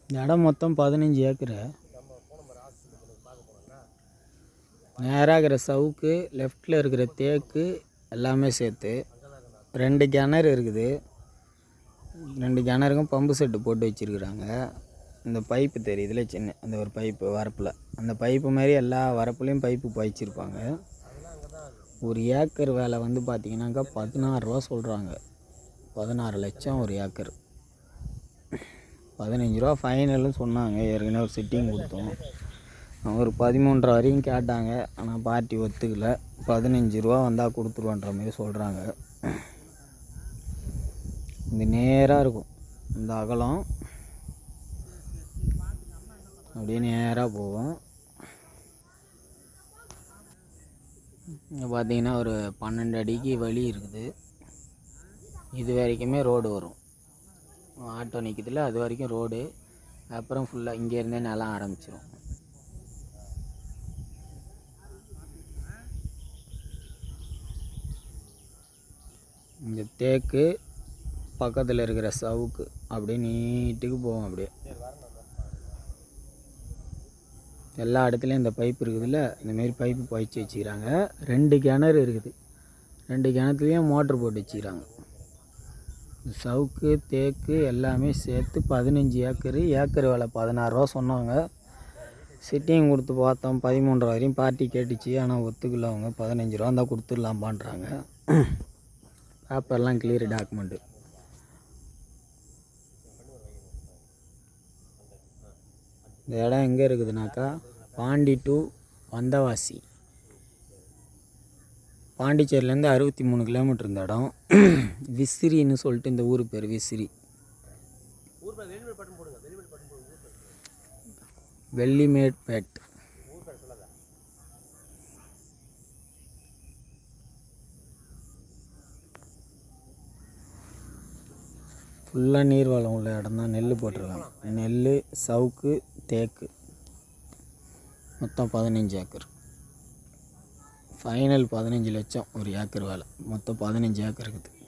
இந்த இடம் மொத்தம் 15 ஏக்கரு. நேராக இருக்கிற சவுக்கு, லெஃப்டில் இருக்கிற தேக்கு எல்லாமே சேர்த்து 2 கிணறு இருக்குது. 2 கிணறுக்கும் பம்பு செட்டு போட்டு வச்சுருக்குறாங்க. இந்த பைப்பு தெரியுதுல சின்ன அந்த ஒரு பைப்பு வரப்பில், அந்த பைப்பு மாதிரி எல்லா வரப்புலையும் பைப்பு பாய்ச்சிருப்பாங்க. ஒரு ஏக்கர் வேலை வந்து பார்த்திங்கனாக்கா 16 ரூபா சொல்கிறாங்க. 16 லட்சம் ஒரு ஏக்கர். 15 ரூபா ஃபைனல்னு சொன்னாங்க. ஏற்கனவே ஒரு சிட்டிங் கொடுத்தோம். ஒரு 13.5 வரையும் கேட்டாங்க. ஆனால் பார்ட்டி ஒத்துக்கலை. 15 ரூபா வந்தால் கொடுத்துருவோன்ற மாதிரி சொல்கிறாங்க. இது நேராக இருக்கும். இந்த அகலம் அப்படியே நேராக போகும். இங்கே பார்த்தீங்கன்னா ஒரு 12 அடிக்கு வழி இருக்குது. இது வரைக்குமே ரோடு வரும். ஆட்டோ நிற்கிறதுல அது வரைக்கும் ரோடு. அப்புறம் ஃபுல்லாக இங்கேருந்தே நிலம் ஆரம்பிச்சிடும். இங்கே தேக்கு, பக்கத்தில் இருக்கிற சவுக்கு அப்படியே நீட்டுக்கு போகும். அப்படியே எல்லா இடத்துலையும் இந்த பைப் இருக்குதுல்ல, இந்தமாரி பைப்பு பாய்ச்சி வச்சுக்கிறாங்க. 2 கிணறு இருக்குது. 2 கிணத்துலேயும் மோட்ரு போட்டு வச்சுக்கிறாங்க. சவுக்கு தேக்கு எல்லாமே சேர்த்து 15 ஏக்கரு. ஏக்கர் வேலை 16 ரூபா சொன்னாங்க. சிட்டிங் கொடுத்து பார்த்தோம். 13 வரையும் பார்ட்டி கேட்டுச்சு. ஆனால் ஒத்துக்கல அவங்க. 15 ரூபா தான் கொடுத்துடலாம்பான்றாங்க. பேப்பர்லாம் கிளியர் டாக்குமெண்ட்டு. இந்த இடம் எங்கே இருக்குதுனாக்கா பாண்டி டு வந்தவாசி. பாண்டிச்சேரியிலேருந்து 63 கிலோமீட்டர் இந்த இடம். விசிறின்னு சொல்லிட்டு இந்த ஊர் பேர் விசிறி. வெள்ளிமேட்பேட். ஃபுல்லாக நீர்வளம் உள்ள இடம் தான். நெல் போட்டிருக்காங்க. நெல், சவுக்கு, தேக்கு மொத்தம் 15 ஏக்கர். ஃபைனல் 15 லட்சம் ஒரு ஏக்கர் வேலை. மொத்தம் 15 ஏக்கர் இருக்குது.